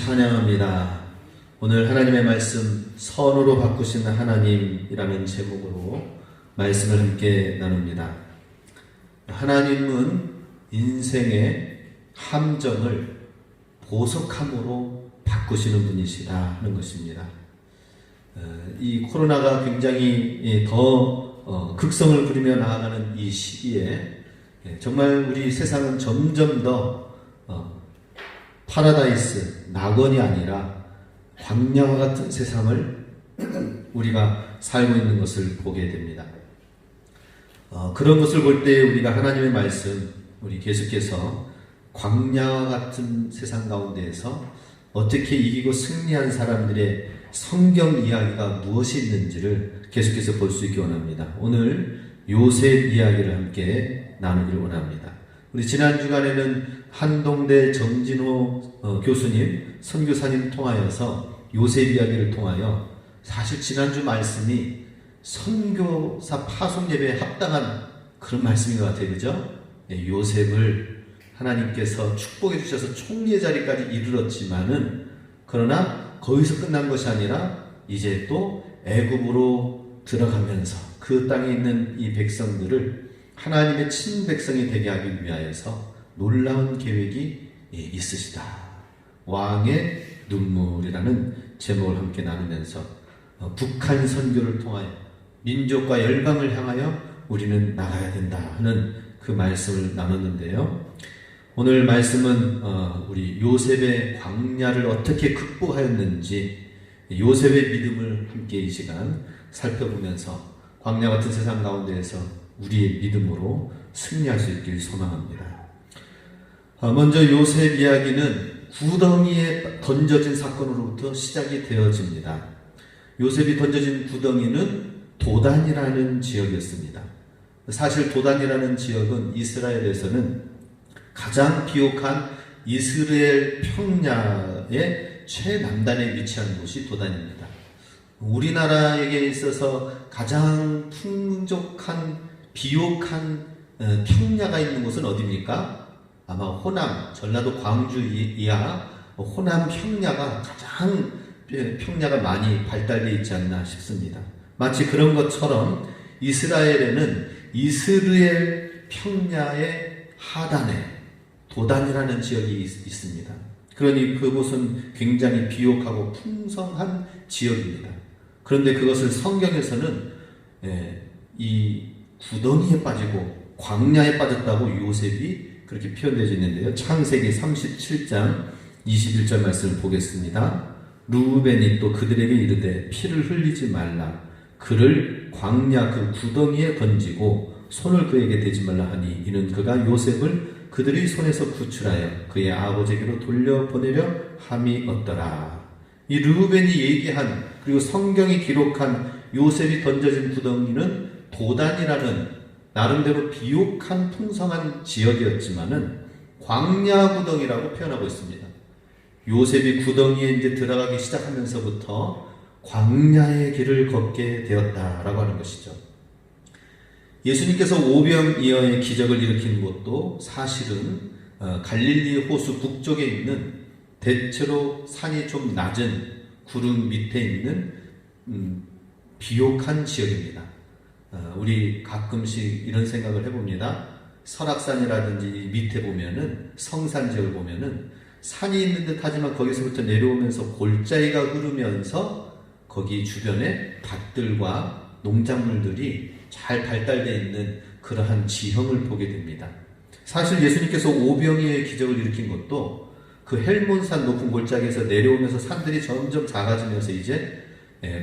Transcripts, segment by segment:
찬양합니다. 오늘 하나님의 말씀 선으로 바꾸시는 하나님이라는 제목으로 말씀을 함께 나눕니다. 하나님은 인생의 함정을 보석함으로 바꾸시는 분이시다 하는 것입니다. 이 코로나가 굉장히 더 극성을 부리며 나아가는 이 시기에 정말 우리 세상은 점점 더 파라다이스, 낙원이 아니라 광야와 같은 세상을 우리가 살고 있는 것을 보게 됩니다. 그런 것을 볼 때 우리가 하나님의 말씀, 우리 계속해서 광야와 같은 세상 가운데에서 어떻게 이기고 승리한 사람들의 성경 이야기가 무엇이 있는지를 계속해서 볼 수 있기 원합니다. 오늘 요셉 이야기를 함께 나누기를 원합니다. 우리 지난 주간에는 한동대 정진호 교수님, 선교사님 통하여서 요셉 이야기를 통하여 사실 지난주 말씀이 선교사 파송 예배에 합당한 그런 말씀인 것 같아요. 그죠? 요셉을 하나님께서 축복해 주셔서 총리의 자리까지 이르렀지만은 그러나 거기서 끝난 것이 아니라 이제 또 애굽으로 들어가면서 그 땅에 있는 이 백성들을 하나님의 친백성이 되게 하기 위하여서 놀라운 계획이 있으시다. 왕의 눈물이라는 제목을 함께 나누면서 북한 선교를 통하여 민족과 열방을 향하여 우리는 나가야 된다 하는 그 말씀을 나눴는데요. 오늘 말씀은 우리 요셉의 광야를 어떻게 극복하였는지 요셉의 믿음을 함께 이 시간 살펴보면서 광야 같은 세상 가운데에서 우리의 믿음으로 승리할 수 있길 소망합니다. 먼저 요셉 이야기는 구덩이에 던져진 사건으로부터 시작이 되어집니다. 요셉이 던져진 구덩이는 도단이라는 지역이었습니다. 사실 도단이라는 지역은 이스라엘에서는 가장 비옥한 이스라엘 평야의 최남단에 위치한 곳이 도단입니다. 우리나라에게 있어서 가장 풍족한 비옥한 평야가 있는 곳은 어디입니까? 아마 호남, 전라도 광주 이하 호남 평야가 가장 평야가 많이 발달되어 있지 않나 싶습니다. 마치 그런 것처럼 이스라엘에는 이스라엘 평야의 하단에 도단이라는 지역이 있습니다. 그러니 그곳은 굉장히 비옥하고 풍성한 지역입니다. 그런데 그것을 성경에서는 이 구덩이에 빠지고 광야에 빠졌다고 요셉이 그렇게 표현되어 있는데요. 창세기 37장 21절 말씀을 보겠습니다. 르우벤이 또 그들에게 이르되 피를 흘리지 말라. 그를 광야 그 구덩이에 던지고 손을 그에게 대지 말라 하니 이는 그가 요셉을 그들의 손에서 구출하여 그의 아버지에게로 돌려보내려 함이 없더라. 이 르우벤이 얘기한 그리고 성경이 기록한 요셉이 던져진 구덩이는 도단이라는 나름대로 비옥한 풍성한 지역이었지만은 광야 구덩이라고 표현하고 있습니다. 요셉이 구덩이에 이제 들어가기 시작하면서부터 광야의 길을 걷게 되었다라고 하는 것이죠. 예수님께서 오병이어의 기적을 일으킨 곳도 사실은 갈릴리 호수 북쪽에 있는 대체로 산이 좀 낮은 구름 밑에 있는 비옥한 지역입니다. 우리 가끔씩 이런 생각을 해봅니다. 설악산이라든지 밑에 보면은 성산 지역을 보면은 산이 있는 듯 하지만 거기서부터 내려오면서 골짜기가 흐르면서 거기 주변에 밭들과 농작물들이 잘 발달되어 있는 그러한 지형을 보게 됩니다. 사실 예수님께서 오병이어의 기적을 일으킨 것도 그 헬몬산 높은 골짜기에서 내려오면서 산들이 점점 작아지면서 이제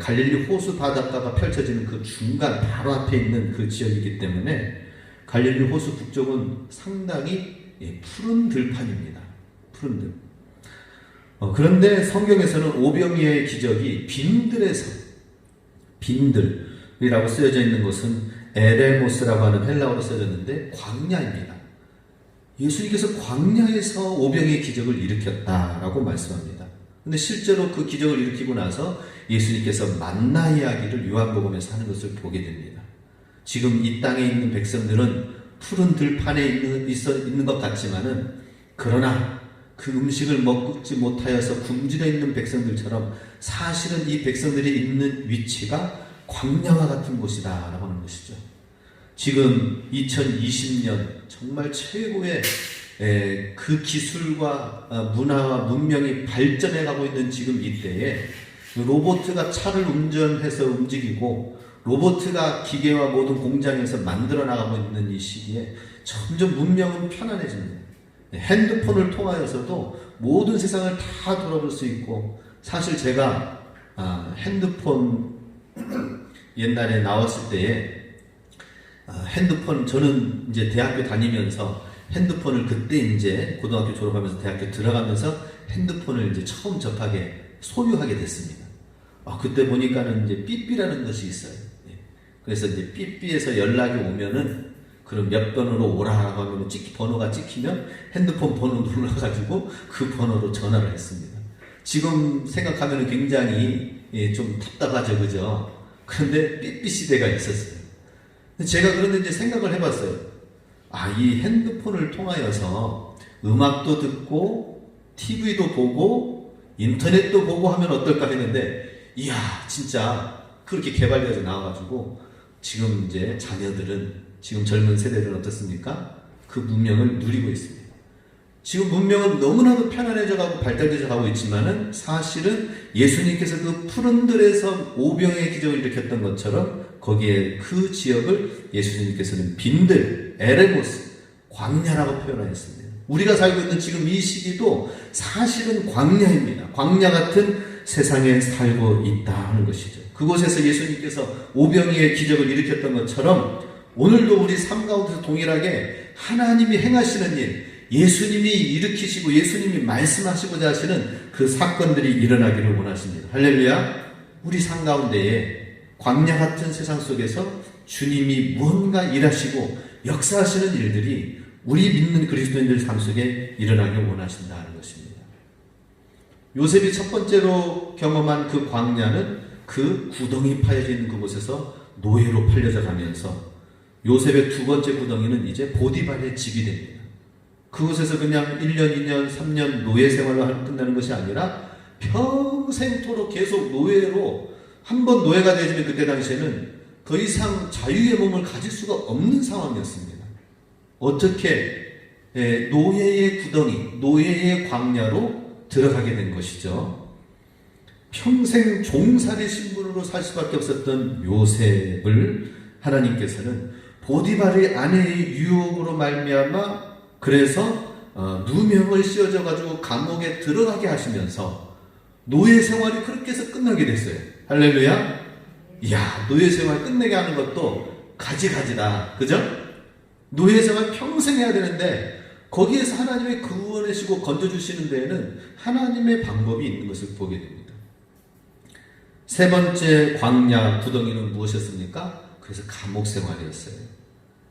갈릴리 호수 바닷가가 펼쳐지는 그 중간 바로 앞에 있는 그 지역이기 때문에 갈릴리 호수 북쪽은 상당히 푸른 들판입니다. 푸른 들. 그런데 성경에서는 오병이어의 기적이 빈들이라고 쓰여져 있는 것은 에레모스라고 하는 헬라어로 쓰여졌는데 광야입니다. 예수님께서 광야에서 오병이어의 기적을 일으켰다라고 말씀합니다. 근데 실제로 그 기적을 일으키고 나서 예수님께서 만나 이야기를 요한복음에서 하는 것을 보게 됩니다. 지금 이 땅에 있는 백성들은 푸른 들판에 있는 것 같지만은 그러나 그 음식을 먹지 못하여서 굶주려 있는 백성들처럼 사실은 이 백성들이 있는 위치가 광야와 같은 곳이다 라고 하는 것이죠. 지금 2020년 정말 최고의 그 기술과 문화와 문명이 발전해 가고 있는 지금 이때에 로봇가 차를 운전해서 움직이고 로봇가 기계와 모든 공장에서 만들어 나가고 있는 이 시기에 점점 문명은 편안해집니다. 핸드폰을 통하여서도 모든 세상을 다 돌아볼 수 있고, 사실 제가 핸드폰 옛날에 나왔을 때에 핸드폰, 저는 이제 대학교 다니면서 핸드폰을 그때 이제 고등학교 졸업하면서 대학교 들어가면서 핸드폰을 이제 처음 소유하게 됐습니다. 그때 보니까는 이제 삐삐라는 것이 있어요. 그래서 이제 삐삐에서 연락이 오면은 그럼 몇 번으로 오라고 하면 번호가 찍히면 핸드폰 번호 눌러가지고 그 번호로 전화를 했습니다. 지금 생각하면 굉장히 좀 답답하죠, 그죠? 그런데 삐삐 시대가 있었어요. 제가 그런데 이제 생각을 해봤어요. 이 핸드폰을 통하여서 음악도 듣고 TV도 보고 인터넷도 보고 하면 어떨까 했는데, 이야, 진짜 그렇게 개발되어서 나와가지고 지금 이제 자녀들은, 지금 젊은 세대들은 어떻습니까? 그 문명을 누리고 있습니다. 지금 문명은 너무나도 편안해져 가고 발달되어 가고 있지만은 사실은 예수님께서 그 푸른들에서 오병의 기적을 일으켰던 것처럼 거기에 그 지역을 예수님께서는 빈들, 에레모스, 광야라고 표현하였습니다. 우리가 살고 있는 지금 이 시기도 사실은 광야입니다. 광야 같은 세상에 살고 있다는 것이죠. 그곳에서 예수님께서 오병이의 기적을 일으켰던 것처럼 오늘도 우리 삶 가운데서 동일하게 하나님이 행하시는 일, 예수님이 일으키시고 예수님이 말씀하시고자 하시는 그 사건들이 일어나기를 원하십니다. 할렐루야. 우리 삶 가운데에 광야 같은 세상 속에서 주님이 무언가 일하시고 역사하시는 일들이 우리 믿는 그리스도인들 삶 속에 일어나길 원하신다는 것입니다. 요셉이 첫 번째로 경험한 그 광야는 그 구덩이 파여져 있는 그곳에서 노예로 팔려져 가면서, 요셉의 두 번째 구덩이는 이제 보디발의 집이 됩니다. 그곳에서 그냥 1년, 2년, 3년 노예 생활로 끝나는 것이 아니라 평생토록 계속 노예로, 한번 노예가 되어지면 그때 당시에는 더 이상 자유의 몸을 가질 수가 없는 상황이었습니다. 어떻게 노예의 구덩이, 노예의 광야로 들어가게 된 것이죠. 평생 종살이 신분으로 살 수밖에 없었던 요셉을 하나님께서는 보디발의 아내의 유혹으로 말미암아 그래서 누명을 씌워져 가지고 감옥에 들어가게 하시면서 노예 생활이 그렇게 해서 끝나게 됐어요. 할렐루야. 이야, 노예 생활 끝내게 하는 것도 가지가지다, 그죠? 노예 생활 평생 해야 되는데 거기에서 하나님의 구원하시고 건져주시는 데에는 하나님의 방법이 있는 것을 보게 됩니다. 세 번째 광야 구덩이는 무엇이었습니까? 그래서 감옥 생활이었어요.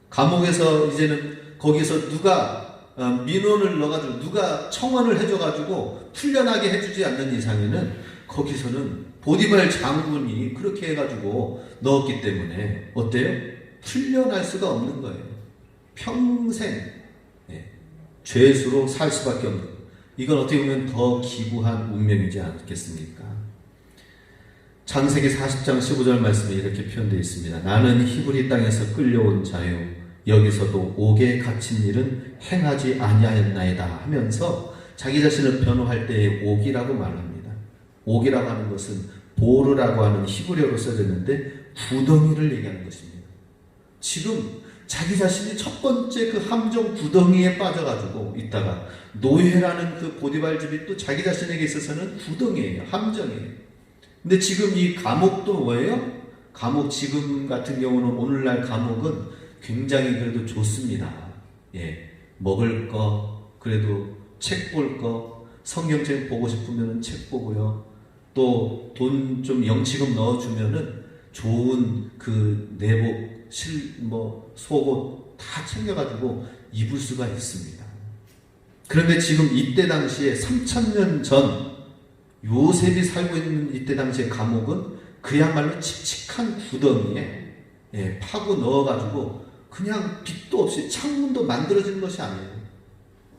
감옥에서 이제는 거기서 누가 민원을 넣어가지고 누가 청원을 해줘가지고 풀려나게 해주지 않는 이상에는 거기서는 보디발 장군이 그렇게 해가지고 넣었기 때문에 어때요? 풀려날 수가 없는 거예요. 평생 죄수로 살 수밖에 없는 거예요. 이건 어떻게 보면 더 기구한 운명이지 않겠습니까? 창세기 40장 15절 말씀에 이렇게 표현되어 있습니다. 나는 히브리 땅에서 끌려온 자요, 여기서도 옥에 갇힌 일은 행하지 아니하였나이다 하면서 자기 자신을 변호할 때에 옥이라고 말합니다. 옥이라고 하는 것은 보르라고 하는 히브리어로 써졌는데 구덩이를 얘기하는 것입니다. 지금 자기 자신이 첫 번째 그 함정 구덩이에 빠져가지고 있다가 노예라는 그 보디발 집이 또 자기 자신에게 있어서는 구덩이에요. 함정이에요. 근데 지금 이 감옥도 뭐예요? 감옥 지금 같은 경우는 오늘날 감옥은 굉장히 그래도 좋습니다. 먹을 거, 그래도 책 볼 거, 성경책 보고 싶으면 책 보고요. 또 돈 좀 영치금 넣어주면은 좋은 그 내복, 속옷 다 챙겨가지고 입을 수가 있습니다. 그런데 지금 이때 당시에 3000년 전 요셉이 살고 있는 이때 당시의 감옥은 그야말로 칙칙한 구덩이에 파고 넣어가지고 그냥 빛도 없이 창문도 만들어진 것이 아니에요.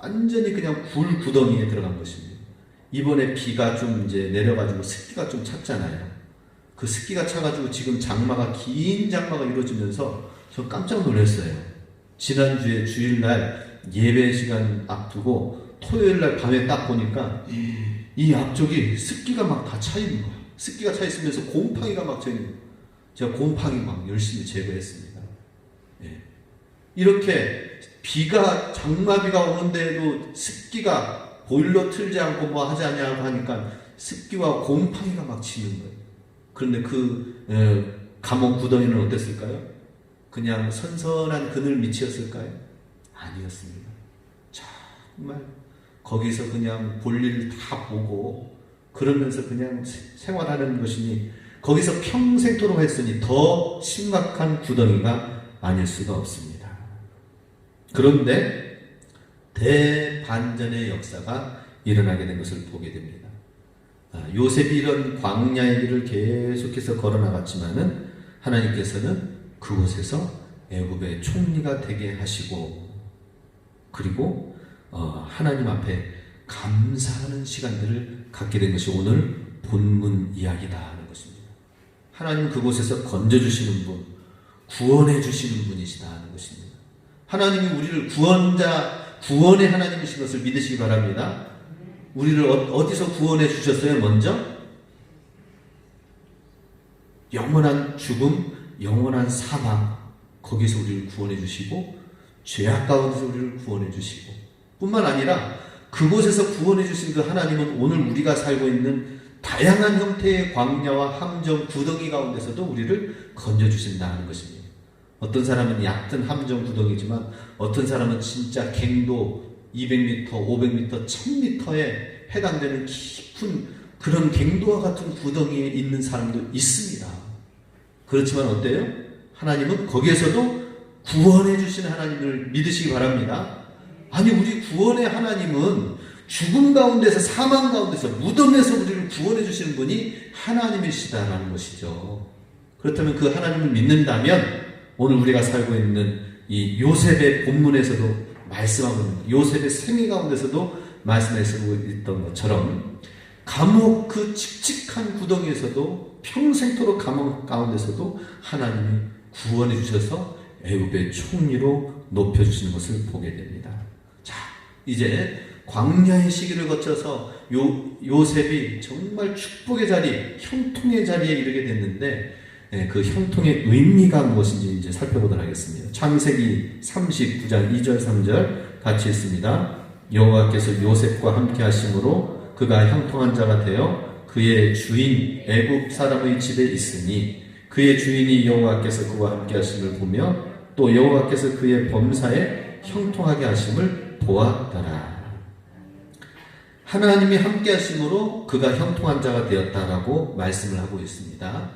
완전히 그냥 굴구덩이에 들어간 것입니다. 이번에 비가 좀 이제 내려가지고 습기가 좀 찼잖아요. 그 습기가 차가지고 지금 장마가, 긴 장마가 이루어지면서 저 깜짝 놀랐어요. 지난주에 주일날 예배 시간 앞두고 토요일날 밤에 딱 보니까 이 앞쪽이 습기가 막 다 차 있는 거예요. 습기가 차 있으면서 곰팡이가 막 차 있는 거예요. 제가 곰팡이 막 열심히 제거했습니다. 예. 이렇게 비가, 장마비가 오는데도 습기가 보일러 틀지 않고 뭐 하지 않냐고 하니까 습기와 곰팡이가 막 치는 거예요. 그런데 감옥 구덩이는 어땠을까요? 그냥 선선한 그늘 밑이었을까요? 아니었습니다. 정말 거기서 그냥 볼일 다 보고 그러면서 그냥 생활하는 것이니 거기서 평생토록 했으니 더 심각한 구덩이가 아닐 수가 없습니다. 그런데 대반전의 역사가 일어나게 된 것을 보게 됩니다. 요셉이 이런 광야의 길을 계속해서 걸어나갔지만은 하나님께서는 그곳에서 애굽의 총리가 되게 하시고 그리고 하나님 앞에 감사하는 시간들을 갖게 된 것이 오늘 본문 이야기다 하는 것입니다. 하나님 그곳에서 건져주시는 분, 구원해 주시는 분이시다 하는 것입니다. 하나님이 우리를 구원의 하나님이신 것을 믿으시기 바랍니다. 우리를 어디서 구원해 주셨어요? 먼저 영원한 죽음, 영원한 사망, 거기서 우리를 구원해 주시고 죄악 가운데서 우리를 구원해 주시고 뿐만 아니라 그곳에서 구원해 주신 그 하나님은 오늘 우리가 살고 있는 다양한 형태의 광야와 함정, 구덩이 가운데서도 우리를 건져주신다 하는 것입니다. 어떤 사람은 얕은 함정 구덩이지만 어떤 사람은 진짜 갱도 200m, 500m, 1000m에 해당되는 깊은 그런 갱도와 같은 구덩이에 있는 사람도 있습니다. 그렇지만 어때요? 하나님은 거기에서도 구원해 주신 하나님을 믿으시기 바랍니다. 아니 우리 구원의 하나님은 죽음 가운데서, 사망 가운데서, 무덤에서 우리를 구원해 주시는 분이 하나님이시다라는 것이죠. 그렇다면 그 하나님을 믿는다면 오늘 우리가 살고 있는 이 요셉의 본문에서도 말씀하고 있는 요셉의 생애 가운데서도 말씀하고 있던 것처럼 감옥 그 칙칙한 구덩이에서도 평생토록 감옥 가운데서도 하나님이 구원해 주셔서 애굽의 총리로 높여주시는 것을 보게 됩니다. 자, 이제 광야의 시기를 거쳐서 요셉이 정말 축복의 자리, 형통의 자리에 이르게 됐는데 그 형통의 의미가 무엇인지 이제 살펴보도록 하겠습니다. 창세기 39장 2절 3절 같이 읽습니다. 여호와께서 요셉과 함께 하심으로 그가 형통한 자가 되어 그의 주인 애굽 사람의 집에 있으니 그의 주인이 여호와께서 그와 함께 하심을 보며 또 여호와께서 그의 범사에 형통하게 하심을 보았더라. 하나님이 함께 하심으로 그가 형통한 자가 되었다라고 말씀을 하고 있습니다.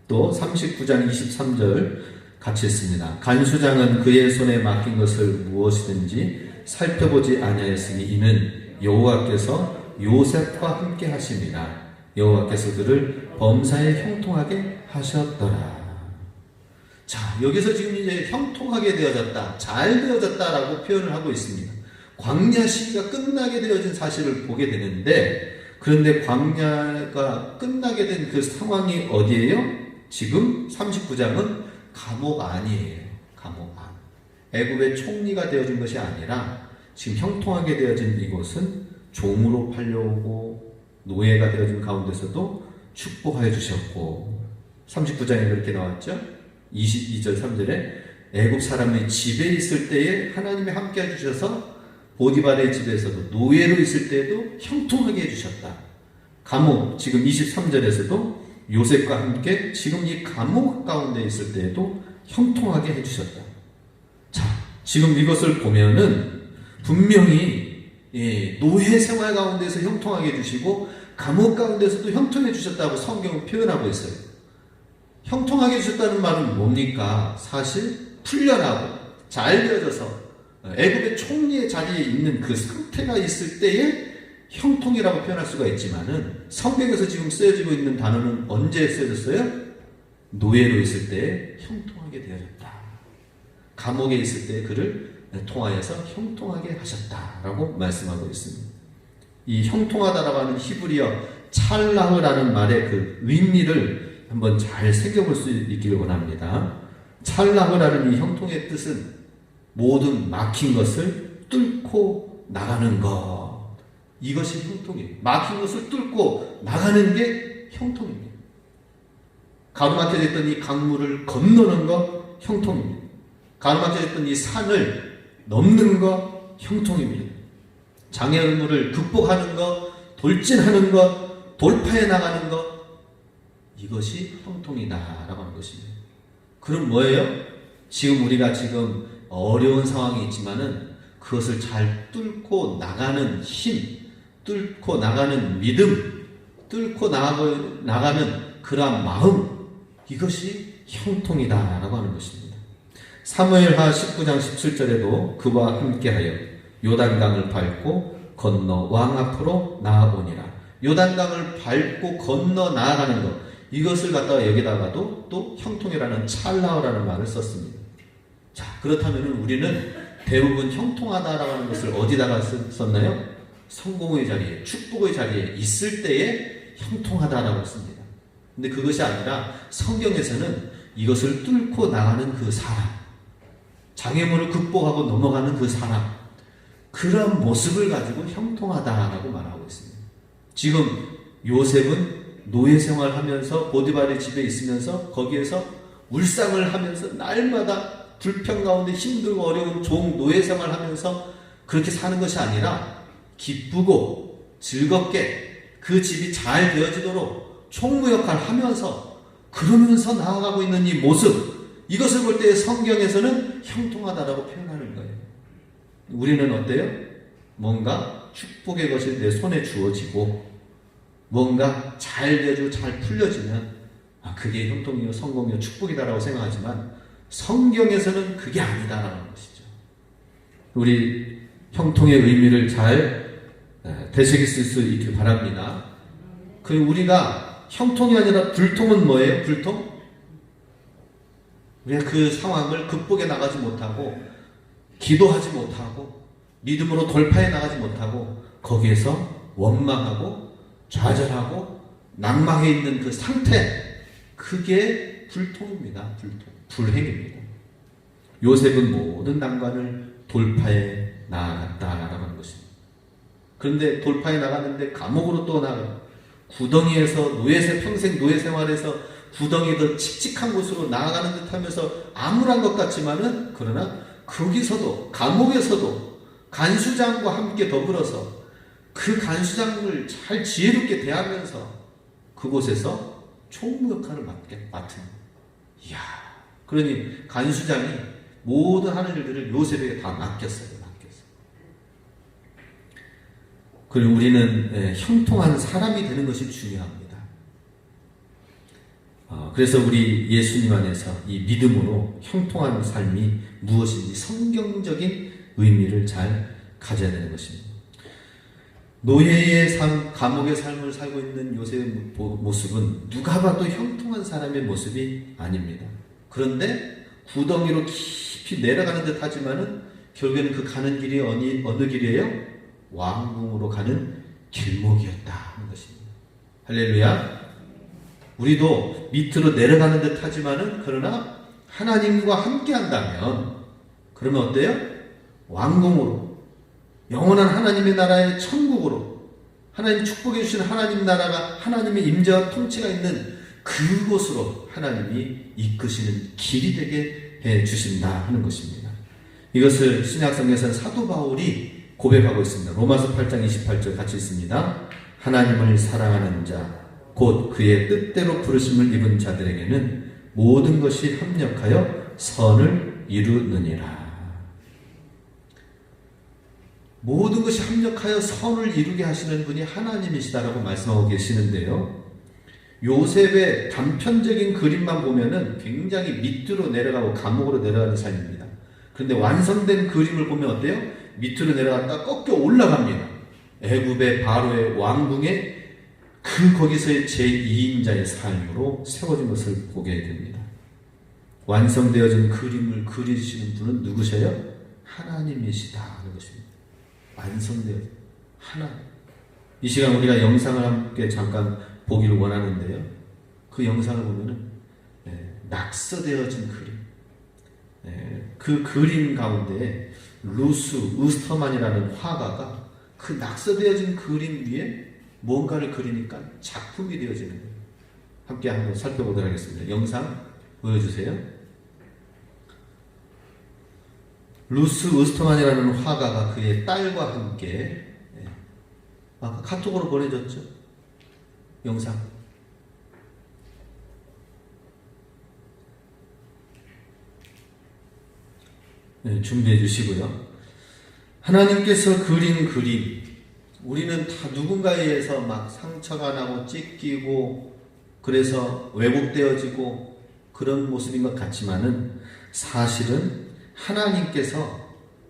또 39장 23절 같이 읽습니다. 간수장은 그의 손에 맡긴 것을 무엇이든지 살펴보지 아니하였으니 이는 여호와께서 요셉과 함께 하심이라. 여호와께서 그를 범사에 형통하게 하셨더라. 자, 여기서 지금 이제 형통하게 되어졌다, 잘 되어졌다라고 표현을 하고 있습니다. 광야 시기가 끝나게 되어진 사실을 보게 되는데, 그런데 광야가 끝나게 된 그 상황이 어디예요? 지금 39장은 감옥 안이에요. 감옥 안. 애굽의 총리가 되어진 것이 아니라 지금 형통하게 되어진 이곳은 종으로 팔려오고 노예가 되어진 가운데서도 축복하여 주셨고 39장에 그렇게 나왔죠. 22절 3절에 애굽 사람의 집에 있을 때에 하나님이 함께 해주셔서 보디발의 집에서도 노예로 있을 때에도 형통하게 해주셨다. 감옥 지금 23절에서도 요셉과 함께 지금 이 감옥 가운데 있을 때에도 형통하게 해주셨다. 자, 지금 이것을 보면은 분명히 노예 생활 가운데서 형통하게 해주시고 감옥 가운데서도 형통해 주셨다고 성경은 표현하고 있어요. 형통하게 해주셨다는 말은 뭡니까? 사실 풀려나고 잘 되어져서 애굽의 총리의 자리에 있는 그 상태가 있을 때에 형통이라고 표현할 수가 있지만은 성경에서 지금 쓰여지고 있는 단어는 언제 쓰여졌어요? 노예로 있을 때 형통하게 되어졌다. 감옥에 있을 때 그를 통하여서 형통하게 하셨다라고 말씀하고 있습니다. 이 형통하다라고 하는 히브리어 찰라흐라는 말의 그 의미를 한번 잘 새겨볼 수 있기를 원합니다. 찰라흐라는 이 형통의 뜻은 모든 막힌 것을 뚫고 나가는 것. 이것이 형통이에요. 막힌 것을 뚫고 나가는 게 형통입니다. 가로막혀져 있던 이 강물을 건너는 것 형통입니다. 가로막혀져 있던 이 산을 넘는 것 형통입니다. 장애물을 극복하는 것, 돌진하는 것, 돌파해 나가는 것, 이것이 형통이다라고 하는 것입니다. 그럼 뭐예요? 지금 우리가 지금 어려운 상황이 있지만은 그것을 잘 뚫고 나가는 힘, 뚫고 나가는 믿음, 뚫고 나가는 그러한 마음, 이것이 형통이다라고 하는 것입니다. 사무엘하 19장 17절에도 그와 함께하여 요단강을 밟고 건너 왕 앞으로 나아오니라. 요단강을 밟고 건너 나아가는 것, 이것을 갖다가 여기다가도 또 형통이라는 찰라어라는 말을 썼습니다. 자, 그렇다면 우리는 대부분 형통하다라고 하는 것을 어디다가 썼나요? 성공의 자리에, 축복의 자리에 있을 때에 형통하다라고 씁니다. 근데 그것이 아니라 성경에서는 이것을 뚫고 나가는 그 사람, 장애물을 극복하고 넘어가는 그 사람, 그런 모습을 가지고 형통하다라고 말하고 있습니다. 지금 요셉은 노예 생활하면서 보디발의 집에 있으면서 거기에서 울상을 하면서 날마다 불평 가운데 힘들고 어려운 종 노예 생활하면서 그렇게 사는 것이 아니라 기쁘고 즐겁게 그 집이 잘 되어지도록 총무 역할을 하면서 그러면서 나아가고 있는 이 모습, 이것을 볼 때 성경에서는 형통하다라고 표현하는 거예요. 우리는 어때요? 뭔가 축복의 것이 내 손에 주어지고 뭔가 잘 되어지고 잘 풀려지면 그게 형통이요 성공이요 축복이다라고 생각하지만 성경에서는 그게 아니다라는 것이죠. 우리 형통의 의미를 잘 되새겼을 수 있길 바랍니다. 그리고 우리가 형통이 아니라 불통은 뭐예요? 불통? 우리가 그 상황을 극복해 나가지 못하고 기도하지 못하고 믿음으로 돌파해 나가지 못하고 거기에서 원망하고 좌절하고 낭망해 있는 그 상태, 그게 불통입니다. 불통, 불행입니다. 요셉은 모든 난관을 돌파해 나아갔다라고 하는 것입니다. 그런데 돌파해 나가는데 감옥으로 또 나가요. 구덩이에서 평생 노예 생활에서 구덩이 더 칙칙한 곳으로 나아가는 듯 하면서 암울한 것 같지만은 그러나 거기서도 감옥에서도 간수장과 함께 더불어서 그 간수장을 잘 지혜롭게 대하면서 그곳에서 총무 역할을 맡은. 이야, 그러니 간수장이 모든 하는 일들을 요셉에게 다 맡겼어요. 그리고 우리는 형통한 사람이 되는 것이 중요합니다. 그래서 우리 예수님 안에서 이 믿음으로 형통한 삶이 무엇인지 성경적인 의미를 잘 가져야 되는 것입니다. 노예의 삶, 감옥의 삶을 살고 있는 요셉의 모습은 누가 봐도 형통한 사람의 모습이 아닙니다. 그런데 구덩이로 깊이 내려가는 듯 하지만은 결국에는 그 가는 길이 어느 길이에요? 왕궁으로 가는 길목이었다 하는 것입니다. 할렐루야. 우리도 밑으로 내려가는 듯 하지만은 그러나 하나님과 함께 한다면 그러면 어때요? 왕궁으로, 영원한 하나님의 나라의 천국으로, 하나님 축복해 주신 하나님 나라가 하나님의 임재와 통치가 있는 그곳으로 하나님이 이끄시는 길이 되게 해 주신다 하는 것입니다. 이것을 신약성경에서는 사도 바울이 고백하고 있습니다. 로마서 8장 28절 같이 있습니다. 하나님을 사랑하는 자, 곧 그의 뜻대로 부르심을 입은 자들에게는 모든 것이 합력하여 선을 이루느니라. 모든 것이 합력하여 선을 이루게 하시는 분이 하나님이시다라고 말씀하고 계시는데요. 요셉의 단편적인 그림만 보면은 굉장히 밑으로 내려가고 감옥으로 내려가는 삶입니다. 그런데 완성된 그림을 보면 어때요? 밑으로 내려갔다 꺾여 올라갑니다. 애굽의 바로의 왕궁에 거기서의 제2인자의 삶으로 세워진 것을 보게 됩니다. 완성되어진 그림을 그리시는 분은 누구세요? 하나님이시다 하는 것입니다. 완성되어 하나님. 이 시간 우리가 영상을 함께 잠깐 보기를 원하는데요. 그 영상을 보면은 낙서되어진 그림, 그 그림 가운데 루스 우스터만이라는 화가가 그 낙서되어진 그림 위에 뭔가를 그리니까 작품이 되어지는 거예요. 함께 한번 살펴보도록 하겠습니다. 영상 보여주세요. 루스 우스터만이라는 화가가 그의 딸과 함께 아까 카톡으로 보내줬죠? 영상. 준비해 주시고요. 하나님께서 그린 그림, 우리는 다 누군가에 의해서 막 상처가 나고 찢기고 그래서 왜곡되어지고 그런 모습인 것 같지만은 사실은 하나님께서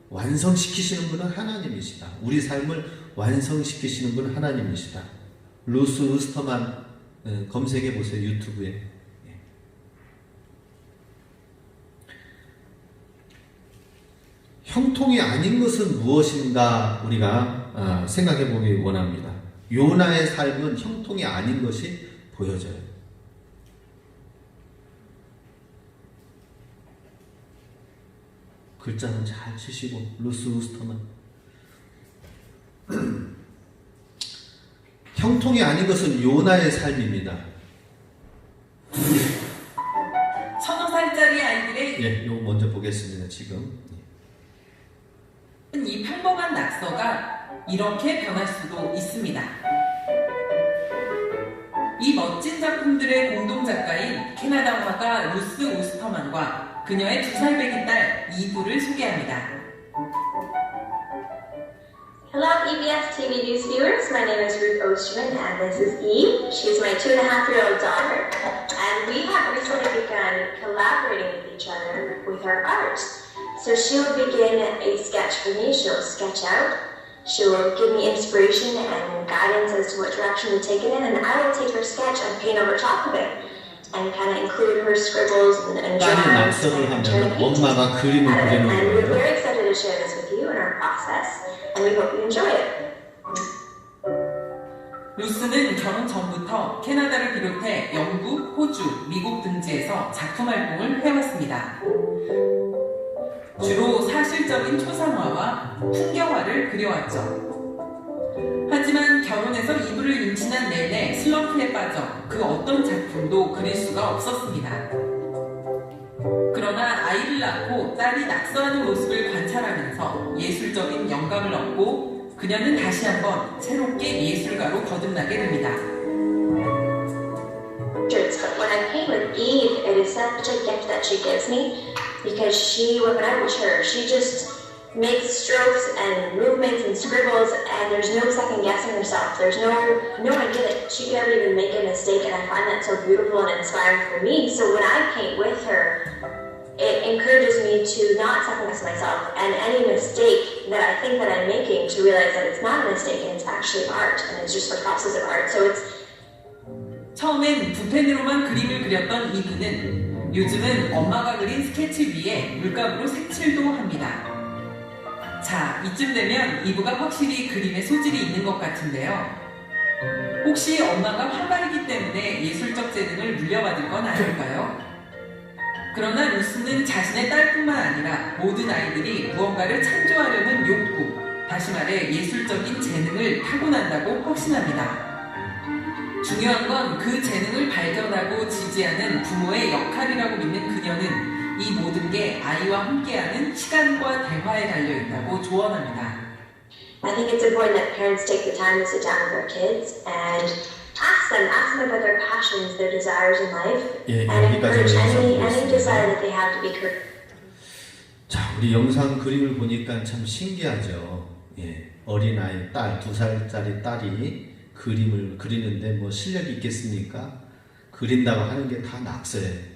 완성시키시는 분은 하나님이시다. 우리 삶을 완성시키시는 분은 하나님이시다. 루스 우스터만 검색해 보세요. 유튜브에. 형통이 아닌 것은 무엇인가 우리가 생각해 보기 원합니다. 요나의 삶은 형통이 아닌 것이 보여져요. 글자는 잘 치시고 루스 우스터만. 형통이 아닌 것은 요나의 삶입니다. 서너 살짜리 아이들의 요거 먼저 보겠습니다. 지금 이 평범한 낙서가 이렇게 변할 수도 있습니다. 이 멋진 작품들의 공동 작가인 캐나다 화가 루스 우스터만과 그녀의 2살 배기 딸 이브를 소개합니다. Hello EBS TV News viewers, my name is Ruth Osterman and this is Eve. She's my 2.5-year-old daughter and we have recently begun collaborating with each other with our art. So she will begin a sketch for me, she will sketch out, she will give me inspiration and guidance as to what direction to take it in, and I will take her sketch and paint over top of it and kind of include her scribbles and drawings and turn it into 엄마가 그림을 그리는 and we're 거예요. very excited to share this with you in our process and we hope you enjoy it. 루스는 결혼 전부터 캐나다를 비롯해 영국, 호주, 미국 등지에서 작품 활동을 해왔습니다. 주로 사실적인 초상화와 풍경화를 그려왔죠. 하지만 결혼해서 이브를 임신한 내내 슬럼프에 빠져 그 어떤 작품도 그릴 수가 없었습니다. 그러나 아이를 낳고 딸이 낙서하는 모습을 관찰하면서 예술적인 영감을 얻고 그녀는 다시 한번 새롭게 예술가로 거듭나게 됩니다. But when I paint with Eve, it is such a gift that she gives me because when I watch her, she just makes strokes and movements and scribbles and there's no second guessing herself. There's no idea that she could ever even make a mistake, and I find that so beautiful and inspiring for me. So when I paint with her, it encourages me to not second guess myself and any mistake that I think that I'm making to realize that it's not a mistake and it's actually art and it's just the process of art. So it's 처음엔 붓펜으로만 그림을 그렸던 이브는 요즘은 엄마가 그린 스케치 위에 물감으로 색칠도 합니다. 자, 이쯤 되면 이브가 확실히 그림에 소질이 있는 것 같은데요. 혹시 엄마가 화가이기 때문에 예술적 재능을 물려받은 건 아닐까요? 그러나 루스는 자신의 딸뿐만 아니라 모든 아이들이 무언가를 창조하려는 욕구, 다시 말해 예술적인 재능을 타고난다고 확신합니다. 중요한 건 그 재능을 발견하고 지지하는 부모의 역할이라고 믿는 그녀는 이 모든 게 아이와 함께하는 시간과 대화에 달려있다고 조언합니다. I think it's important that parents take the time to sit down with their kids and ask them about their passions, their desires in life, and encourage any desire that they have to be creative. 자, 우리 영상 그림을 보니까 참 신기하죠. 어린아이 딸, 2살짜리 딸이 그림을 그리는데 뭐 실력이 있겠습니까? 그린다고 하는 게 다 낙서예요.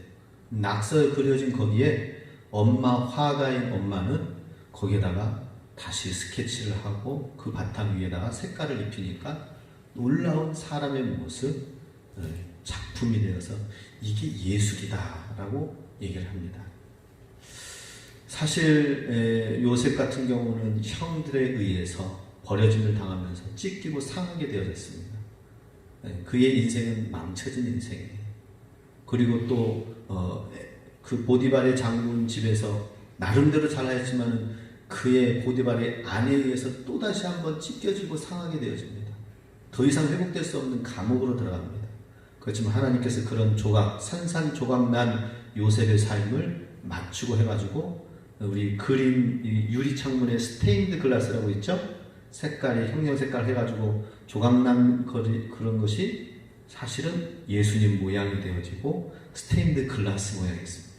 낙서에 그려진 거기에 엄마, 화가인 엄마는 거기에다가 다시 스케치를 하고 그 바탕 위에다가 색깔을 입히니까 놀라운 사람의 모습, 작품이 되어서 이게 예술이다 라고 얘기를 합니다. 사실 요셉 같은 경우는 형들에 의해서 버려짐을 당하면서 찢기고 상하게 되어졌습니다. 그의 인생은 망쳐진 인생이에요. 그리고 또 그 보디발의 장군 집에서 나름대로 잘하였지만은 그의 보디발의 아내에 의해서 또다시 한번 찢겨지고 상하게 되어집니다. 더 이상 회복될 수 없는 감옥으로 들어갑니다. 그렇지만 하나님께서 그런 산산조각난 요셉의 삶을 맞추고 해가지고 우리 그림 유리창문에 스테인드 글라스라고 있죠? 색깔이 형형 색깔 해가지고 조각난 그런 것이 사실은 예수님 모양이 되어지고 스테인드 글라스 모양이 있습니다.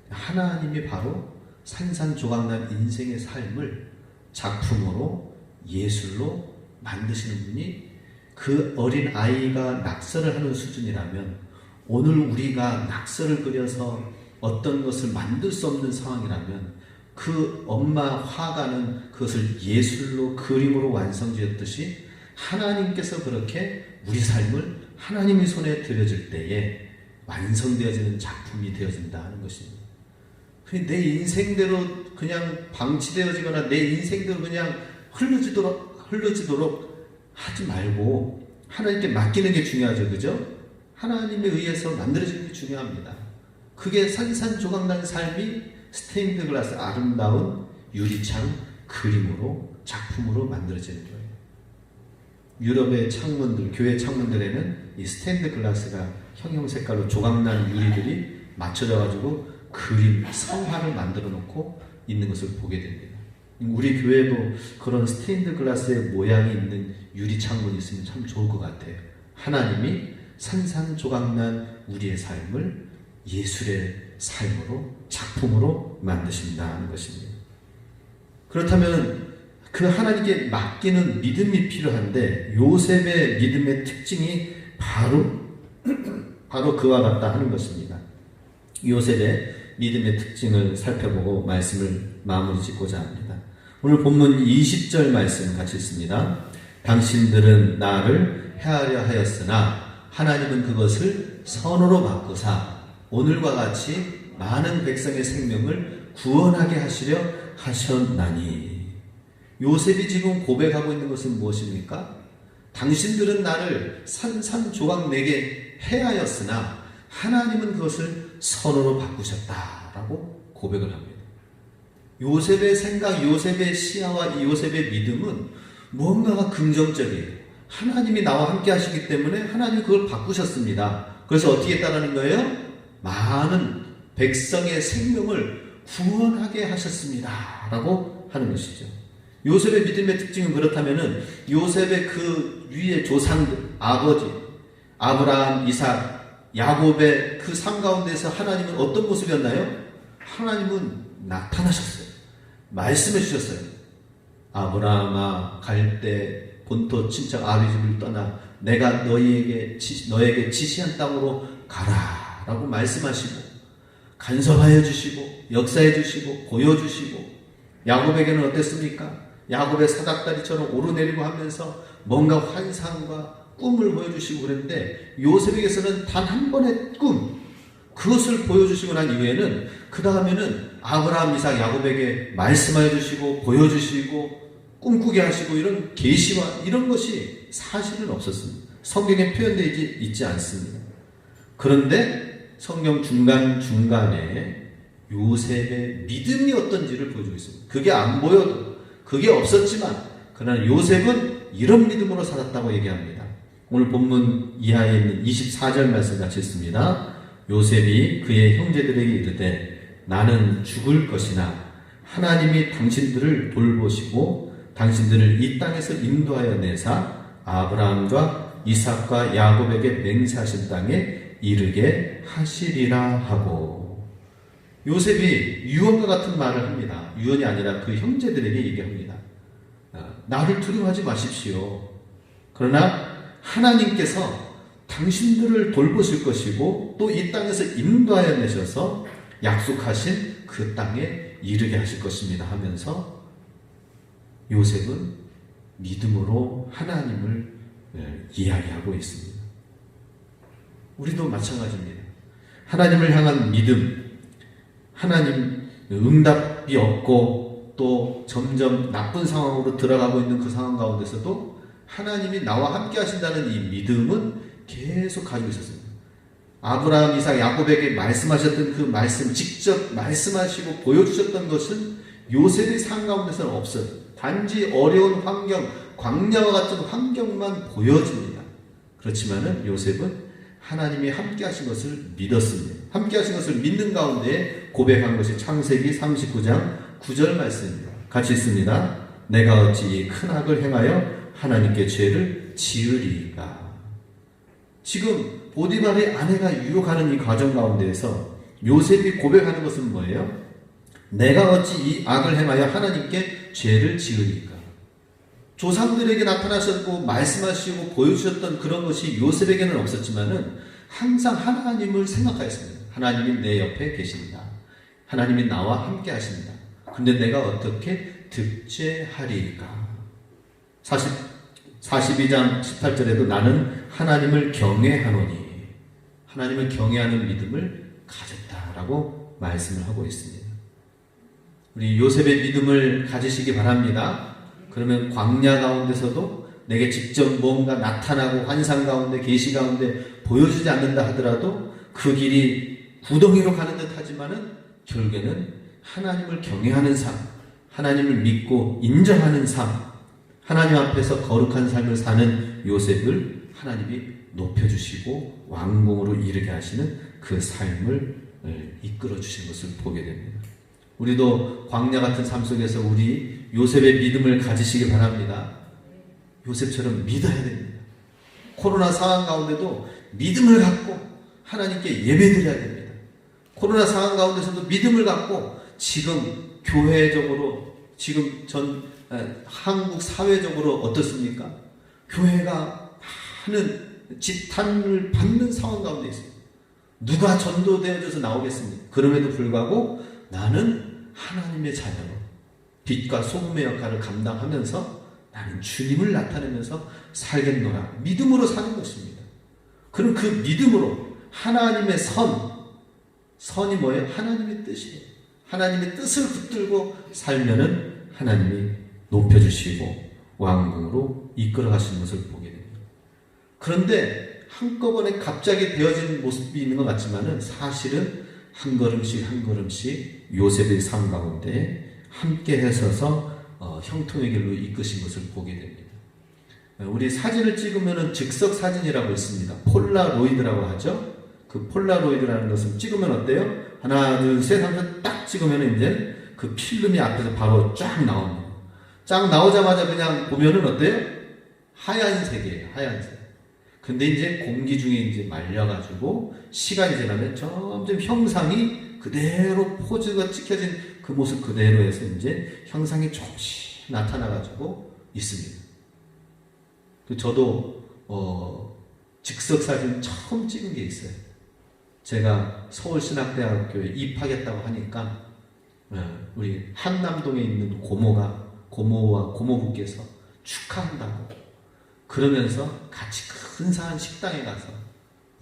하나님이 바로 산산조각난 인생의 삶을 작품으로 예술로 만드시는 분이 그 어린 아이가 낙서를 하는 수준이라면 오늘 우리가 낙서를 그려서 어떤 것을 만들 수 없는 상황이라면 그 엄마 화가는 그것을 예술로 그림으로 완성지었듯이 하나님께서 그렇게 우리 삶을 하나님의 손에 들여질 때에 완성되어지는 작품이 되어진다 하는 것입니다. 내 인생대로 그냥 방치되어지거나 내 인생대로 그냥 흘러지도록 하지 말고 하나님께 맡기는 게 중요하죠. 그죠? 하나님에 의해서 만들어지는 게 중요합니다. 그게 산산조각난 삶이 스테인드 글라스 아름다운 유리창 그림으로 작품으로 만들어지는 거예요. 유럽의 창문들, 교회 창문들에는 이 스테인드 글라스가 형형 색깔로 조각난 유리들이 맞춰져 가지고 그림, 성화를 만들어 놓고 있는 것을 보게 됩니다. 우리 교회도 그런 스테인드 글라스의 모양이 있는 유리 창문이 있으면 참 좋을 것 같아요. 하나님이 산산조각난 우리의 삶을 예술의 삶으로 작품으로 만드신다는 것입니다. 그렇다면 그 하나님께 맡기는 믿음이 필요한데 요셉의 믿음의 특징이 바로 그와 같다 하는 것입니다. 요셉의 믿음의 특징을 살펴보고 말씀을 마무리 짓고자 합니다. 오늘 본문 20절 말씀 같이 읽습니다. 당신들은 나를 해하려 하였으나 하나님은 그것을 선으로 바꾸사 오늘과 같이 많은 백성의 생명을 구원하게 하시려 하셨나니. 요셉이 지금 고백하고 있는 것은 무엇입니까? 당신들은 나를 산산조각내게 해하였으나 하나님은 그것을 선으로 바꾸셨다라고 고백을 합니다. 요셉의 생각, 요셉의 시야와 요셉의 믿음은 무언가가 긍정적이에요. 하나님이 나와 함께 하시기 때문에 하나님이 그걸 바꾸셨습니다. 그래서 어떻게 했다는 거예요? 많은 백성의 생명을 구원하게 하셨습니다 라고 하는 것이죠. 요셉의 믿음의 특징은 그렇다면은 요셉의 그 위의 조상들, 아버지 아브라함, 이삭, 야곱의 그 삶 가운데서 하나님은 어떤 모습이었나요? 하나님은 나타나셨어요. 말씀해 주셨어요. 아브라함아, 갈 때 본토 친척 아비 집을 떠나 내가 너에게 지시한 땅으로 가라 라고 말씀하시고 간섭하여 주시고 역사해 주시고 보여주시고 야곱에게는 어땠습니까? 야곱의 사닥다리처럼 오르내리고 하면서 뭔가 환상과 꿈을 보여주시고 그랬는데 요셉에게서는 단 한 번의 꿈 그것을 보여주시고 난 이후에는 그 다음에는 아브라함, 이삭, 야곱에게 말씀하여 주시고 보여주시고 꿈꾸게 하시고 이런 계시와 이런 것이 사실은 없었습니다. 성경에 표현되어 있지 않습니다. 그런데 성경 중간중간에 요셉의 믿음이 어떤지를 보여주고 있습니다. 그게 안 보여도 그게 없었지만 그러나 요셉은 이런 믿음으로 살았다고 얘기합니다. 오늘 본문 이하에 있는 24절 말씀 같이 읽습니다. 요셉이 그의 형제들에게 이르되 나는 죽을 것이나 하나님이 당신들을 돌보시고 당신들을 이 땅에서 인도하여 내사 아브라함과 이삭과 야곱에게 맹세하신 땅에 이르게 하시리라 하고. 요셉이 유언과 같은 말을 합니다. 유언이 아니라 그 형제들에게 얘기합니다. 나를 두려워하지 마십시오. 그러나 하나님께서 당신들을 돌보실 것이고 또 이 땅에서 인도하여 내셔서 약속하신 그 땅에 이르게 하실 것입니다 하면서 요셉은 믿음으로 하나님을 이야기하고 있습니다. 우리도 마찬가지입니다. 하나님을 향한 믿음, 하나님 응답이 없고 또 점점 나쁜 상황으로 들어가고 있는 그 상황 가운데서도 하나님이 나와 함께 하신다는 이 믿음은 계속 가지고 있었습니다. 아브라함, 이삭, 야곱에게 말씀하셨던 그 말씀, 직접 말씀하시고 보여주셨던 것은 요셉의 삶 가운데서는 없어요. 단지 어려운 환경, 광야와 같은 환경만 보여집니다. 그렇지만은 요셉은 하나님이 함께 하신 것을 믿었습니다. 함께 하신 것을 믿는 가운데 고백한 것이 창세기 39장 9절 말씀입니다. 같이 읽습니다. 내가 어찌 이 큰 악을 행하여 하나님께 죄를 지으리까. 지금 보디발의 아내가 유혹하는 이 과정 가운데에서 요셉이 고백하는 것은 뭐예요? 내가 어찌 이 악을 행하여 하나님께 죄를 지으리까. 조상들에게 나타나셨고 말씀하시고 보여주셨던 그런 것이 요셉에게는 없었지만은 항상 하나님을 생각하였습니다. 하나님이 내 옆에 계신다. 하나님이 나와 함께 하신다. 근데 내가 어떻게 득죄하리까? 42장 18절에도 나는 하나님을 경외하노니, 하나님을 경외하는 믿음을 가졌다라고 말씀을 하고 있습니다. 우리 요셉의 믿음을 가지시기 바랍니다. 그러면 광야 가운데서도 내게 직접 뭔가 나타나고 환상 가운데 계시 가운데 보여주지 않는다 하더라도 그 길이 구덩이로 가는 듯 하지만은 결국에는 하나님을 경외하는 삶, 하나님을 믿고 인정하는 삶, 하나님 앞에서 거룩한 삶을 사는 요셉을 하나님이 높여주시고 왕궁으로 이르게 하시는 그 삶을 이끌어 주신 것을 보게 됩니다. 우리도 광야 같은 삶 속에서 우리 요셉의 믿음을 가지시기 바랍니다. 요셉처럼 믿어야 됩니다. 코로나 상황 가운데도 믿음을 갖고 하나님께 예배드려야 됩니다. 코로나 상황 가운데서도 믿음을 갖고 지금 교회적으로 지금 한국 사회적으로 어떻습니까? 교회가 많은 지탄을 받는 상황 가운데 있습니다. 누가 전도되어져서 나오겠습니까? 그럼에도 불구하고 나는 하나님의 자녀로 빛과 소금의 역할을 감당하면서 나는 주님을 나타내면서 살겠노라. 믿음으로 사는 것입니다. 그럼 그 믿음으로 하나님의 선이 뭐예요? 하나님의 뜻이에요. 하나님의 뜻을 붙들고 살면은 하나님이 높여주시고 왕궁으로 이끌어 가시는 것을 보게 됩니다. 그런데 한꺼번에 갑자기 되어진 모습이 있는 것 같지만은 사실은 한 걸음씩 한 걸음씩 요셉의 삶 가운데 함께 해서서 형통의 길로 이끄신 것을 보게 됩니다. 우리 사진을 찍으면은 즉석 사진이라고 있습니다. 폴라로이드라고 하죠. 그 폴라로이드라는 것은 찍으면 어때요? 하나, 둘, 셋 하면서 딱 찍으면 이제 그 필름이 앞에서 바로 쫙 나옵니다. 쫙 나오자마자 그냥 보면은 어때요? 하얀색이에요. 하얀색. 근데 이제 공기 중에 이제 말려가지고 시간이 지나면 점점 형상이 그대로 포즈가 찍혀진 그 모습 그대로 해서 이제 형상이 조금씩 나타나가지고 있습니다. 저도 즉석 사진 처음 찍은 게 있어요. 제가 서울신학대학교에 입학했다고 하니까 우리 한남동에 있는 고모와 고모부께서 축하한다고 그러면서 같이 근사한 식당에 가서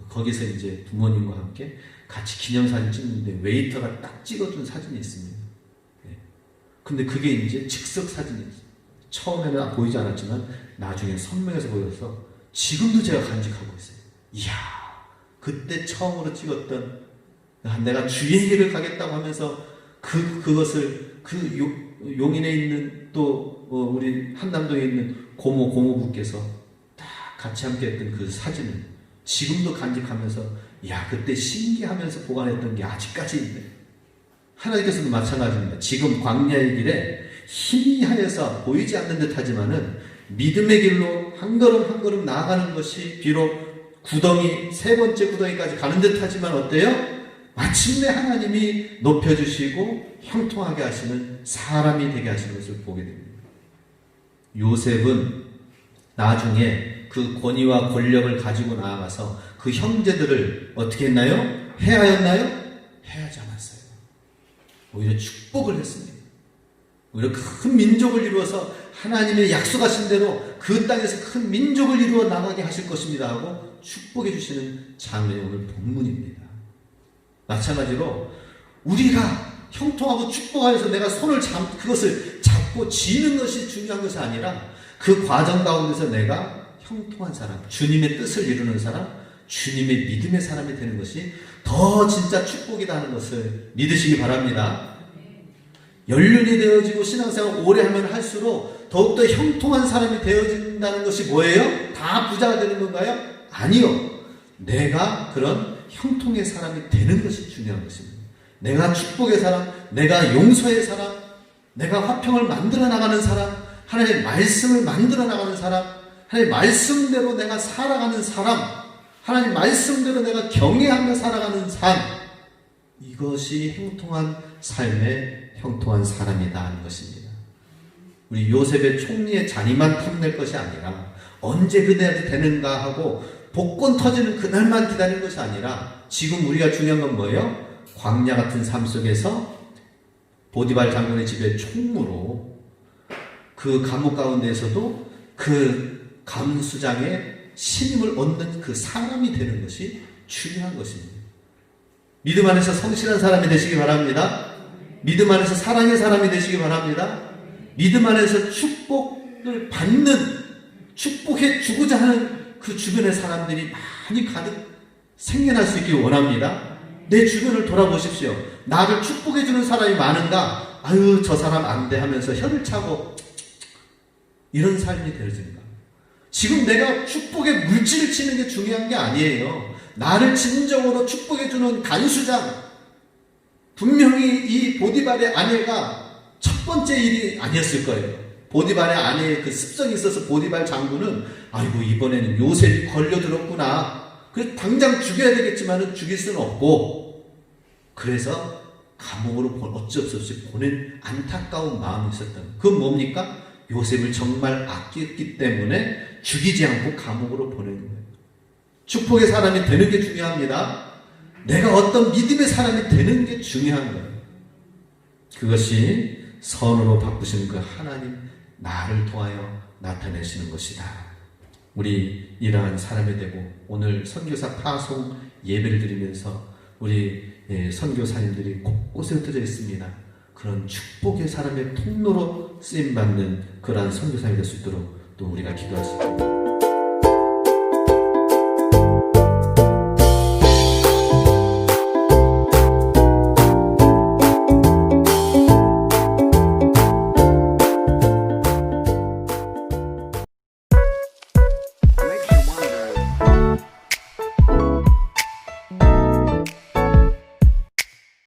거기서 이제 부모님과 함께 같이 기념사진 찍는데 웨이터가 딱 찍어준 사진이 있습니다. 근데 그게 이제 즉석 사진이었어요. 처음에는 보이지 않았지만 나중에 선명해서 보여서 지금도 제가 간직하고 있어요. 이야, 그때 처음으로 찍었던 내가 주의 길을 가겠다고 하면서 그것을 용인에 있는 또 우리 한남동에 있는 고모부께서 딱 같이 함께 했던 그 사진을 지금도 간직하면서 야, 그때 신기하면서 보관했던 게 아직까지 있네. 하나님께서도 마찬가지입니다. 지금 광야의 길에 희미하여서 보이지 않는 듯 하지만은 믿음의 길로 한 걸음 한 걸음 나아가는 것이 비록 구덩이, 세 번째 구덩이까지 가는 듯 하지만 어때요? 마침내 하나님이 높여주시고 형통하게 하시는 사람이 되게 하시는 것을 보게 됩니다. 요셉은 나중에 그 권위와 권력을 가지고 나아가서 그 형제들을 어떻게 했나요? 해하였나요? 해하지 않았어요. 오히려 축복을 했습니다. 오히려 큰 민족을 이루어서 하나님의 약속하신 대로 그 땅에서 큰 민족을 이루어 나가게 하실 것입니다 하고 축복해 주시는 장면이 오늘 본문입니다. 마찬가지로 우리가 형통하고 축복하여서 내가 그것을 잡고 쥐는 것이 중요한 것이 아니라 그 과정 가운데서 내가 형통한 사람, 주님의 뜻을 이루는 사람, 주님의 믿음의 사람이 되는 것이 더 진짜 축복이다 하는 것을 믿으시기 바랍니다. 연륜이 되어지고 신앙생활 오래 하면 할수록 더욱더 형통한 사람이 되어진다는 것이 뭐예요? 다 부자가 되는 건가요? 아니요. 내가 그런 형통의 사람이 되는 것이 중요한 것입니다. 내가 축복의 사람, 내가 용서의 사람, 내가 화평을 만들어 나가는 사람, 하나님의 말씀을 만들어 나가는 사람, 하나님의 말씀대로 내가 살아가는 사람, 하나님 말씀대로 내가 경외하며 살아가는 삶, 이것이 형통한 삶의 형통한 사람이다 하는 것입니다. 우리 요셉의 총리의 자리만 탐낼 것이 아니라 언제 그날이 되는가 하고 복권 터지는 그날만 기다리는 것이 아니라 지금 우리가 중요한 건 뭐예요? 광야 같은 삶 속에서 보디발 장군의 집에 총무로 그 감옥 가운데에서도 그 감수장의 신임을 얻는 그 사람이 되는 것이 중요한 것입니다. 믿음 안에서 성실한 사람이 되시기 바랍니다. 믿음 안에서 사랑의 사람이 되시기 바랍니다. 믿음 안에서 축복을 받는, 축복해 주고자 하는 그 주변의 사람들이 많이 가득 생겨날 수 있길 원합니다. 내 주변을 돌아보십시오. 나를 축복해 주는 사람이 많은가? 아유, 저 사람 안 돼 하면서 혀를 차고 이런 삶이 되어진가? 지금 내가 축복의 물질을 치는 게 중요한 게 아니에요. 나를 진정으로 축복해주는 간수장, 분명히 이 보디발의 아내가 첫 번째 일이 아니었을 거예요. 보디발의 아내의 그 습성이 있어서 보디발 장군은 아이고 이번에는 요셉이 걸려들었구나. 그래서 당장 죽여야 되겠지만은 죽일 수는 없고, 그래서 감옥으로 어쩔 수 없이 보낸 안타까운 마음이 있었던, 그건 뭡니까? 요셉을 정말 아꼈기 때문에 죽이지 않고 감옥으로 보낸 거예요. 축복의 사람이 되는 게 중요합니다. 내가 어떤 믿음의 사람이 되는 게 중요한 거예요. 그것이 선으로 바꾸시는 그 하나님, 나를 통하여 나타내시는 것이다. 우리 이러한 사람이 되고, 오늘 선교사 파송 예배를 드리면서 우리 선교사님들이 곳곳에 흩어져 있습니다. 그런 축복의 사람의 통로로 쓰임받는 그러한 선교사님이 될 수 있도록 또 우리가 기도하시고,